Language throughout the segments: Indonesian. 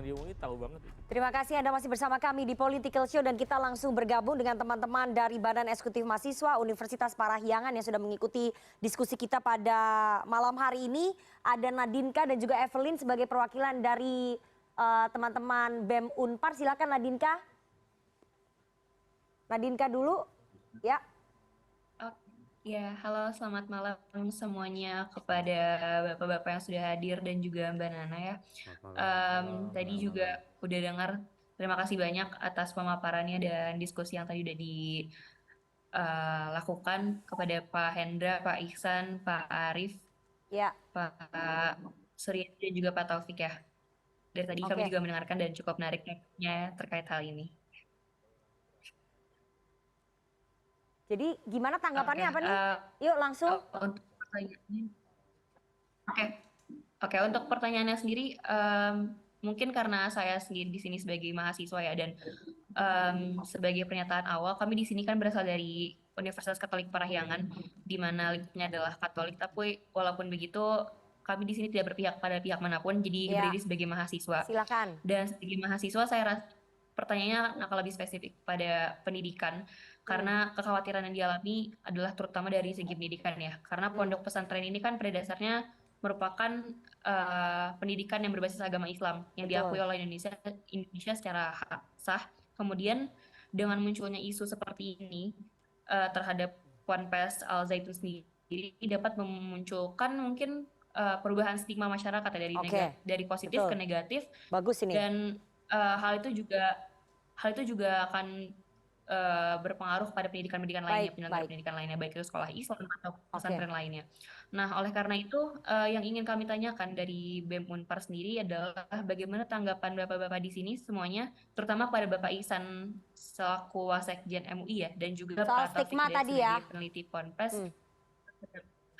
yang diomongin tahu banget. Terima kasih Anda masih bersama kami di Political Show dan kita langsung bergabung dengan teman-teman dari Badan Eksekutif Mahasiswa Universitas Parahyangan yang sudah mengikuti diskusi kita pada malam hari ini. Ada Nadinka dan juga Evelyn sebagai perwakilan dari teman-teman BEM Unpar. Silakan Nadinka. Nadinka dulu, ya. Ya, halo selamat malam semuanya kepada bapak-bapak yang sudah hadir dan juga Mbak Nana ya. Tadi juga udah dengar, terima kasih banyak atas pemaparannya dan diskusi yang tadi udah dilakukan kepada Pak Hendra, Pak Ihsan, Pak Arief, Ya. Pak Surya dan juga Pak Taufik ya. Dari tadi kami juga mendengarkan dan cukup menariknya terkait hal ini. Jadi gimana tanggapannya apa nih? Yuk langsung. Untuk pertanyaannya, Oke, untuk pertanyaannya sendiri, mungkin karena saya sendiri di sini sebagai mahasiswa ya dan sebagai pernyataan awal, kami di sini kan berasal dari Universitas Katolik Parahyangan, di mana lingkupnya adalah Katolik. Tapi walaupun begitu, kami di sini tidak berpihak pada pihak manapun, jadi berdiri sebagai mahasiswa. Silakan. Dan sebagai mahasiswa, saya rasa pertanyaannya akan lebih spesifik pada pendidikan, karena kekhawatiran yang dialami adalah terutama dari segi pendidikan ya. Karena pondok pesantren ini kan pada dasarnya merupakan pendidikan yang berbasis agama Islam yang diakui oleh Indonesia secara sah. Kemudian dengan munculnya isu seperti ini terhadap Ponpes Al Zaitun sendiri dapat memunculkan mungkin perubahan stigma masyarakat ya, dari positif ke negatif. Bagus ini. Dan hal itu juga akan berpengaruh pada pendidikan lainnya, penyelenggaraan pendidikan lainnya, baik itu sekolah Islam atau pesantren lainnya. Nah, oleh karena itu yang ingin kami tanyakan dari BEM Unpar sendiri adalah bagaimana tanggapan bapak-bapak di sini semuanya, terutama pada Bapak Ihsan selaku Wasekjen MUI ya, dan juga Pak Taufik sebagai peneliti Ponpes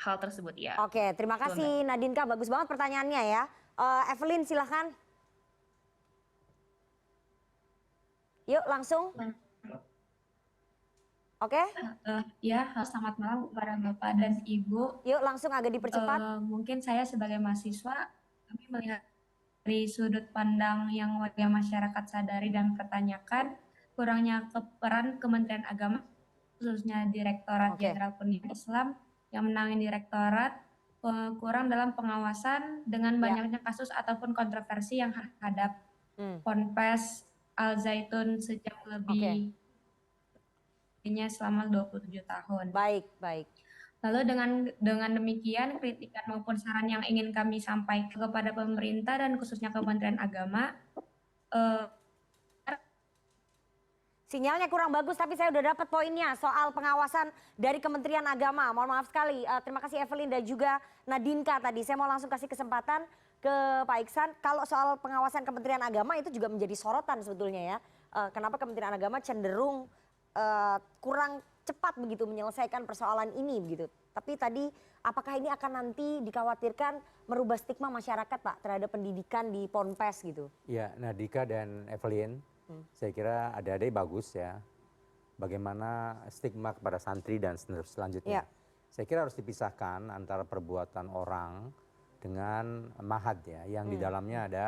hal tersebut ya. Oke, terima kasih Nadinka, bagus banget pertanyaannya ya. Evelyn silahkan. Yuk langsung. Oke. Ya, selamat malam kepada Bapak dan Ibu. Yuk langsung agak dipercepat. Mungkin saya sebagai mahasiswa, kami melihat dari sudut pandang yang warga masyarakat sadari dan pertanyakan kurangnya peran Kementerian Agama, khususnya Direktorat Jenderal Pendidikan Islam yang menangani direktorat, kurang dalam pengawasan dengan banyaknya kasus ataupun kontroversi yang terhadap Ponpes Al Zaitun sejak lebih selama 27 tahun. Baik. Lalu dengan demikian kritikan maupun saran yang ingin kami sampaikan kepada pemerintah dan khususnya Kementerian Agama. Sinyalnya kurang bagus tapi saya udah dapat poinnya soal pengawasan dari Kementerian Agama. Mohon maaf sekali. Terima kasih Evelyn dan juga Nadinka tadi. Saya mau langsung kasih kesempatan ke Pak Ihsan. Kalau soal pengawasan Kementerian Agama itu juga menjadi sorotan sebetulnya ya. Kenapa Kementerian Agama cenderung kurang cepat begitu menyelesaikan persoalan ini begitu. Tapi tadi apakah ini akan nanti dikhawatirkan merubah stigma masyarakat Pak terhadap pendidikan di Ponpes gitu? Ya, Nadika dan Evelyn, saya kira adik-adik bagus ya. Bagaimana stigma kepada santri dan selanjutnya. Saya kira harus dipisahkan antara perbuatan orang dengan mahad ya, yang di dalamnya ada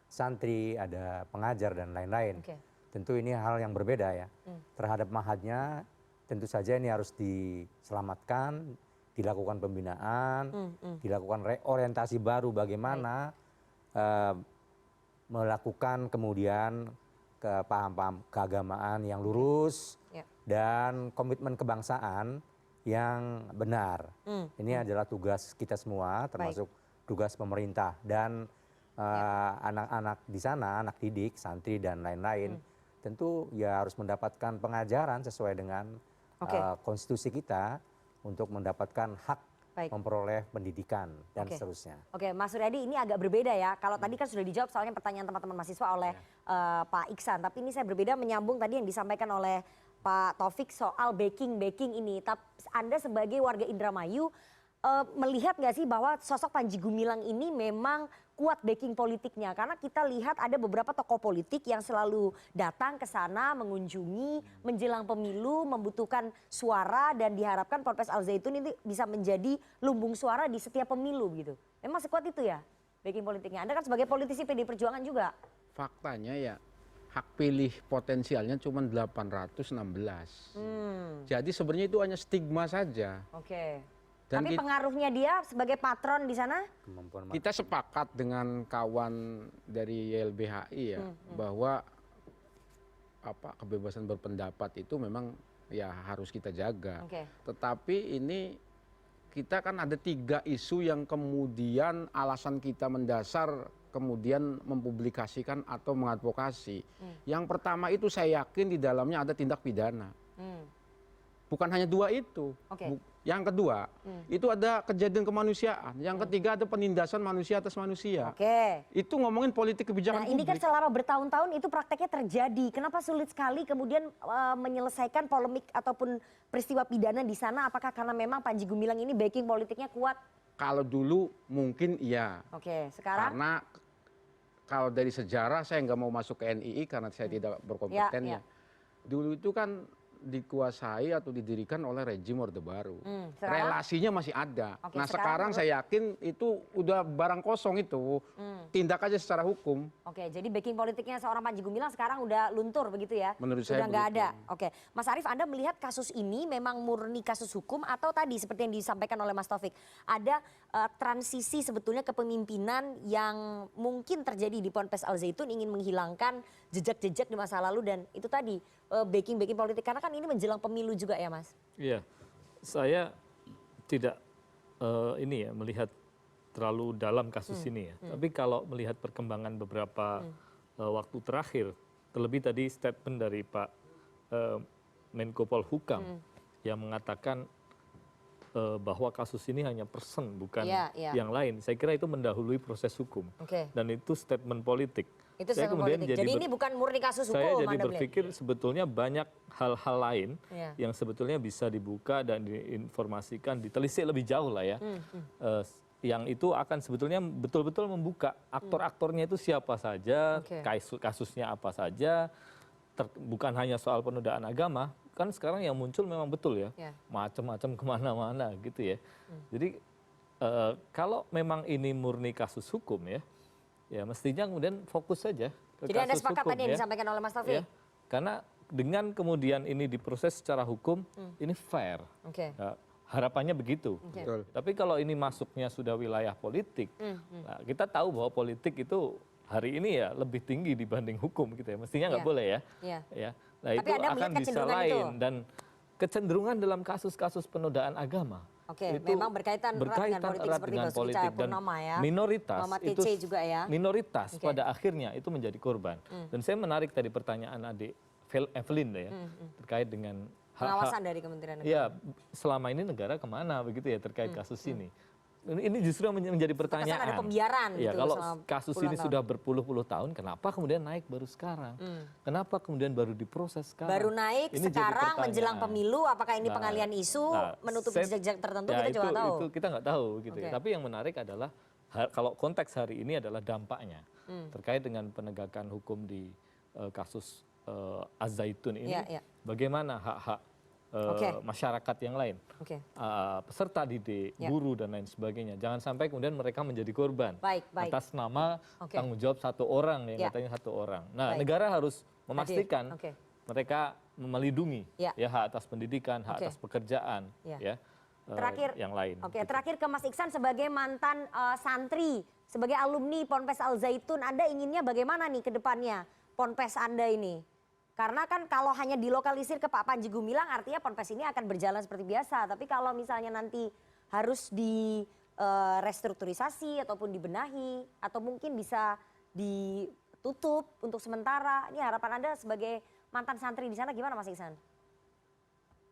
santri, ada pengajar dan lain-lain. Tentu ini hal yang berbeda ya. Terhadap mahadnya tentu saja ini harus diselamatkan, dilakukan pembinaan, dilakukan reorientasi baru bagaimana melakukan kemudian ke paham-paham keagamaan yang lurus dan komitmen kebangsaan yang benar. Ini adalah tugas kita semua, termasuk tugas pemerintah dan anak-anak di sana, anak didik, santri dan lain-lain. Tentu ya harus mendapatkan pengajaran sesuai dengan konstitusi kita untuk mendapatkan hak memperoleh pendidikan dan seterusnya. Oke, Mas Suryadi ini agak berbeda ya. Kalau tadi kan sudah dijawab soalnya pertanyaan teman-teman mahasiswa oleh Pak Ihsan. Tapi ini saya berbeda menyambung tadi yang disampaikan oleh Pak Taufik soal backing ini. Tapi Anda sebagai warga Indramayu melihat nggak sih bahwa sosok Panji Gumilang ini memang kuat backing politiknya? Karena kita lihat ada beberapa tokoh politik yang selalu datang ke sana, mengunjungi, menjelang pemilu, membutuhkan suara dan diharapkan Ponpes Al Zaitun ini bisa menjadi lumbung suara di setiap pemilu gitu. Memang sekuat itu ya backing politiknya? Anda kan sebagai politisi PD Perjuangan juga. faktanya ya hak pilih potensialnya cuma 816. Jadi sebenarnya itu hanya stigma saja. Oke. Dan Tapi pengaruhnya dia sebagai patron di sana? Kemampuan kita sepakat dengan kawan dari YLBHI ya bahwa kebebasan berpendapat itu memang ya harus kita jaga. Oke. Tetapi ini kita kan ada 3 isu yang kemudian alasan kita mendasar kemudian mempublikasikan atau mengadvokasi. Yang pertama itu saya yakin di dalamnya ada tindak pidana. Bukan hanya 2 itu. Oke. Yang kedua, itu ada kejadian kemanusiaan. Yang ketiga ada penindasan manusia atas manusia. Oke. Itu ngomongin politik kebijakan Nah ini kan publik. selama bertahun-tahun itu prakteknya terjadi. Kenapa sulit sekali kemudian menyelesaikan polemik ataupun peristiwa pidana di sana? Apakah karena memang Panji Gumilang ini backing politiknya kuat? Kalau dulu mungkin iya. Oke, sekarang? Karena kalau dari sejarah saya nggak mau masuk ke NII karena saya tidak berkompeten ya. Dulu itu kan dikuasai atau didirikan oleh rejim Orde Baru. Sekarang? Relasinya masih ada. Oke, Nah sekarang sekarang saya yakin itu udah barang kosong itu. Tindak aja secara hukum. Oke, jadi backing politiknya seorang Panji Gumilang sekarang udah luntur begitu ya? Menurut saya Sudah nggak begitu. ada. Oke, Mas Arief, Anda melihat kasus ini memang murni kasus hukum atau tadi seperti yang disampaikan oleh Mas Taufik, ada transisi sebetulnya kepemimpinan yang mungkin terjadi di Ponpes Al Zaitun ingin menghilangkan jejak-jejak di masa lalu dan itu tadi backing politik karena kan ini menjelang pemilu juga ya, Mas? Iya, saya tidak melihat terlalu dalam kasus ini ya. Tapi kalau melihat perkembangan beberapa waktu terakhir, terlebih tadi statement dari Pak Menko Polhukam yang mengatakan bahwa kasus ini hanya person bukan yang lain. Saya kira itu mendahului proses hukum. Oke. Dan itu statement politik. Itu Saya statement kemudian politik. Jadi ini bukan murni kasus hukum, saya jadi Anda melihat? berpikir sebetulnya banyak hal-hal lain Iya. yang sebetulnya bisa dibuka dan diinformasikan, ditelisik lebih jauh lah ya. Yang itu akan sebetulnya betul-betul membuka aktor-aktornya itu siapa saja, Oke. kasusnya apa saja, bukan hanya soal penodaan agama, kan sekarang yang muncul memang betul ya, Ya. macam-macam kemana-mana gitu ya. Jadi kalau memang ini murni kasus hukum ya, ya mestinya kemudian fokus saja ke Jadi Anda kasus sepakat hukum tadi yang ya. disampaikan oleh Mas Taufik? Ya, karena dengan kemudian ini diproses secara hukum, ini fair. Oke. Ya, harapannya begitu. Oke. Betul. Tapi kalau ini masuknya sudah wilayah politik, nah, kita tahu bahwa politik itu hari ini ya lebih tinggi dibanding hukum gitu ya. Mestinya nggak Iya. boleh ya. Iya. Ya. Nah Tapi itu Anda akan melihat bisa kecenderungan lain itu? dan kecenderungan dalam kasus-kasus penodaan agama. Oke, itu memang berkaitan erat dengan politik seperti dengan Basuki politik dan Cahayapurnama ya. minoritas Muhammad itu TC juga ya. minoritas Oke. pada akhirnya itu menjadi korban. Dan saya menarik tadi pertanyaan adik Evelyn ya terkait dengan Pengawasan dari Kementerian Negara. ya selama ini negara kemana begitu ya terkait kasus ini. Ini justru menjadi pertanyaan. Terkesan ada pembiaran Ya, gitu kalau selama kasus puluhan ini tahun. sudah berpuluh-puluh tahun, kenapa kemudian naik baru sekarang? Kenapa kemudian baru diproses sekarang? Baru naik Ini jadi sekarang menjelang pertanyaan. pemilu, apakah ini Nah, pengalian isu menutupi saya- jejak-jejak tertentu ya, kita juga nggak tahu. Itu kita nggak tahu gitu ya. Oke. Tapi yang menarik adalah kalau konteks hari ini adalah dampaknya terkait dengan penegakan hukum di kasus Az-Zaitun ini. Iya, iya. Bagaimana hak-hak Oke. masyarakat yang lain, Oke. peserta didik, Ya. guru dan lain sebagainya. Jangan sampai kemudian mereka menjadi korban Baik, baik. atas nama Oke. tanggung jawab satu orang Ya. yang katanya satu orang. Nah, Baik. negara harus memastikan Oke. mereka melindungi Ya. hak atas pendidikan, hak Oke. atas pekerjaan, Ya. ya. Terakhir, yang lain. Oke, terakhir ke Mas Iksan sebagai mantan santri, sebagai alumni Ponpes Al Zaitun, Anda inginnya bagaimana nih ke depannya Ponpes Anda ini? Karena kan kalau hanya dilokalisir ke Pak Panji Gumilang artinya Ponpes ini akan berjalan seperti biasa. Tapi kalau misalnya nanti harus di restrukturisasi ataupun dibenahi atau mungkin bisa ditutup untuk sementara, ini harapan Anda sebagai mantan santri di sana gimana Mas Iksan?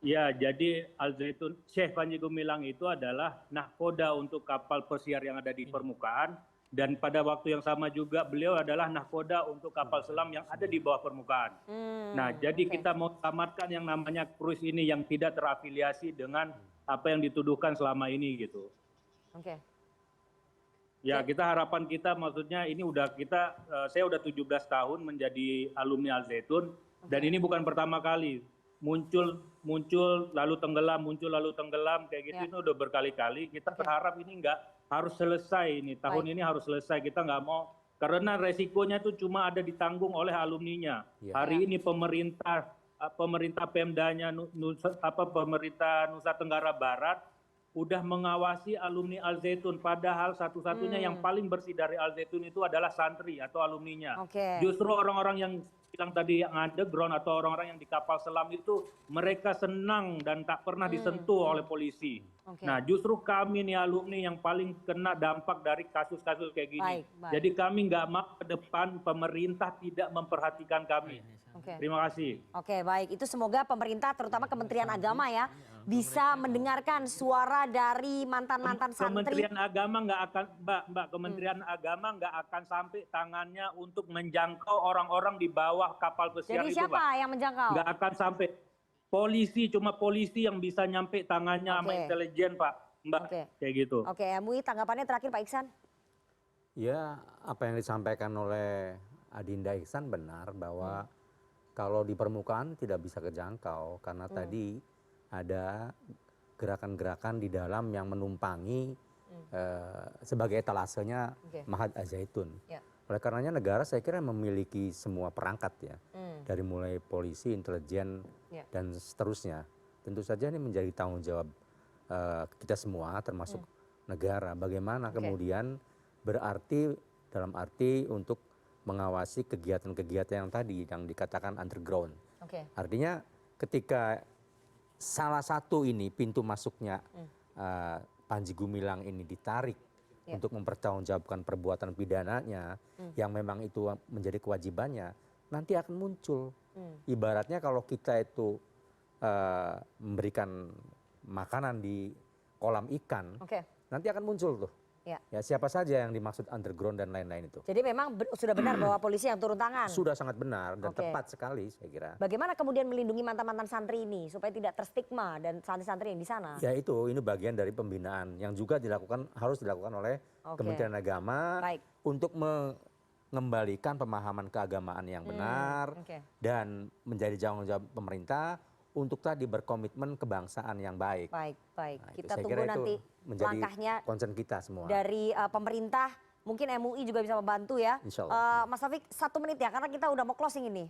Ya, jadi Al Zaitun, Syekh Panji Gumilang itu adalah nahkoda untuk kapal pesiar yang ada di permukaan. Dan pada waktu yang sama juga beliau adalah nahkoda untuk kapal selam yang ada di bawah permukaan. Nah, jadi oke. kita mau tamatkan yang namanya cruise ini yang tidak terafiliasi dengan apa yang dituduhkan selama ini gitu. Oke. Ya, kita harapan kita maksudnya ini saya udah 17 tahun menjadi alumni Al Zaitun dan ini bukan pertama kali muncul lalu tenggelam kayak gitu. Ya. Ini udah berkali-kali. Kita berharap ini nggak harus selesai ini tahun Baik. ini harus selesai. Kita nggak mau karena resikonya itu cuma ada ditanggung oleh alumninya. Ya. Hari ini pemerintah Pemdanya pemerintah Nusa Tenggara Barat udah mengawasi alumni Al Zaitun, padahal satu-satunya yang paling bersih dari Al Zaitun itu adalah santri atau alumninya. Oke. Justru orang-orang yang bilang tadi yang underground atau orang-orang yang di kapal selam itu mereka senang dan tak pernah disentuh oleh polisi. Oke. Nah, justru kami nih alumni yang paling kena dampak dari kasus-kasus kayak gini. Baik. Jadi kami nggak mau ke depan pemerintah tidak memperhatikan kami. Oke. Terima kasih. Oke, baik. Itu semoga pemerintah, terutama Kementerian Agama ya, bisa mendengarkan suara dari mantan-mantan santri. Kementerian Agama nggak akan, Mbak, Kementerian Agama nggak akan sampai tangannya untuk menjangkau orang-orang di bawah kapal pesiar Jadi itu, siapa Mbak. yang menjangkau? Nggak akan sampai. Polisi, cuma polisi yang bisa nyampe tangannya sama Oke. intelijen, Pak. Mbak, Oke. kayak gitu. Oke, MUI tanggapannya terakhir Pak Iksan. Ya, apa yang disampaikan oleh Adinda Iksan benar bahwa kalau di permukaan tidak bisa kejangkau karena tadi ada gerakan-gerakan di dalam yang menumpangi sebagai etalasenya Oke. Mahat Al Zaitun. Ya. Oleh karenanya negara saya kira memiliki semua perangkat ya, dari mulai polisi, intelijen Ya. dan seterusnya. Tentu saja ini menjadi tanggung jawab kita semua termasuk negara. Bagaimana Oke. kemudian berarti dalam arti untuk mengawasi kegiatan-kegiatan yang tadi yang dikatakan underground. Oke. Artinya ketika salah satu ini pintu masuknya Panji Gumilang ini ditarik Ya. untuk mempertanggungjawabkan perbuatan pidananya yang memang itu menjadi kewajibannya, nanti akan muncul. Ibaratnya kalau kita itu memberikan makanan di kolam ikan, Oke. nanti akan muncul tuh. Ya. Ya siapa saja yang dimaksud underground dan lain-lain itu. Jadi memang sudah benar bahwa polisi yang turun tangan. Sudah sangat benar dan Oke. tepat sekali saya kira. Bagaimana kemudian melindungi mantan-mantan santri ini supaya tidak terstigma dan santri-santri yang di sana? Ya itu, ini bagian dari pembinaan yang juga harus dilakukan oleh Oke. Kementerian Agama Baik. untuk mengembalikan pemahaman keagamaan yang benar Oke. dan menjadi tanggung jawab pemerintah untuk tadi berkomitmen kebangsaan yang baik. Baik. Nah, itu Kita saya tunggu kira itu nanti menjadi langkahnya concern kita semua. dari pemerintah. Mungkin MUI juga bisa membantu ya. Insya Allah. Mas Taufik 1 menit ya, karena kita udah mau closing ini.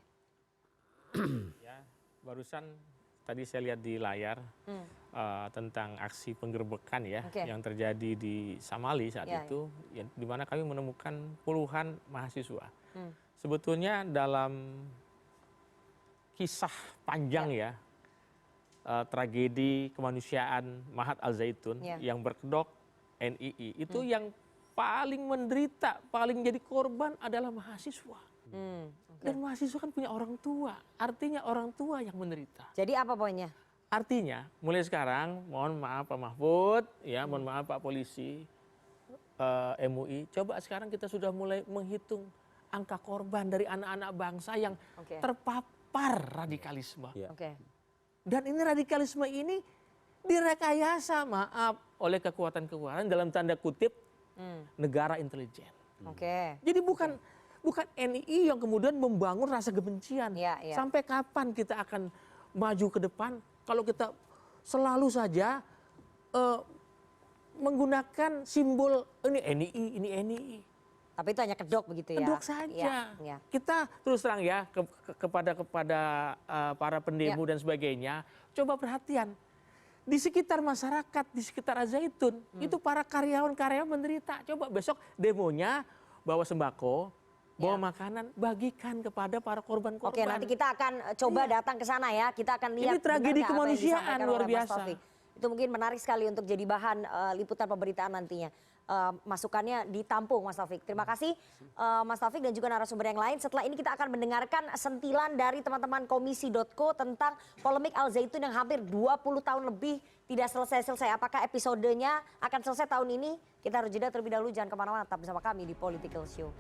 Ya, barusan tadi saya lihat di layar tentang aksi penggerbekan ya Oke. yang terjadi di Samali saat Ya, itu, di mana kami menemukan puluhan mahasiswa. Sebetulnya dalam kisah panjang ya, tragedi kemanusiaan Mahat Al Zaitun Ya. yang berkedok NII itu yang paling menderita, paling jadi korban adalah mahasiswa. Oke. Dan mahasiswa kan punya orang tua, artinya orang tua yang menderita. Jadi apa poinnya? Artinya mulai sekarang, mohon maaf Pak Mahfud, ya mohon maaf Pak Polisi, MUI, coba sekarang kita sudah mulai menghitung angka korban dari anak-anak bangsa yang Oke. terpapar radikalisme. Ya. Oke. Dan ini radikalisme ini direkayasa, maaf, oleh kekuatan-kekuatan dalam tanda kutip negara intelijen. Oke. Jadi bukan NII yang kemudian membangun rasa kebencian. Ya, ya. Sampai kapan kita akan maju ke depan kalau kita selalu saja menggunakan simbol ini NII. Tapi itu hanya kedok begitu ya. Kedok saja. Ya. Kita terus terang ya kepada para pendemo dan sebagainya, coba perhatian. Di sekitar masyarakat, di sekitar Al Zaitun, itu para karyawan-karyawan menderita. Coba besok demonya bawa sembako, bawa makanan, bagikan kepada para korban-korban. Oke, nanti kita akan coba datang ke sana ya. Kita akan lihat Ini tragedi benar nggak apa yang kemanusiaan disampaikan luar oleh Mas biasa. Taufik. Itu mungkin menarik sekali untuk jadi bahan liputan pemberitaan nantinya. Masukannya ditampung Mas Taufik. Terima kasih Mas Taufik dan juga narasumber yang lain. Setelah ini kita akan mendengarkan sentilan dari teman-teman komisi.co tentang polemik Al Zaitun yang hampir 20 tahun lebih tidak selesai-selesai. Apakah episodenya akan selesai tahun ini? Kita harus jeda terlebih dahulu. Jangan kemana-mana, tetap bersama kami di Political Show.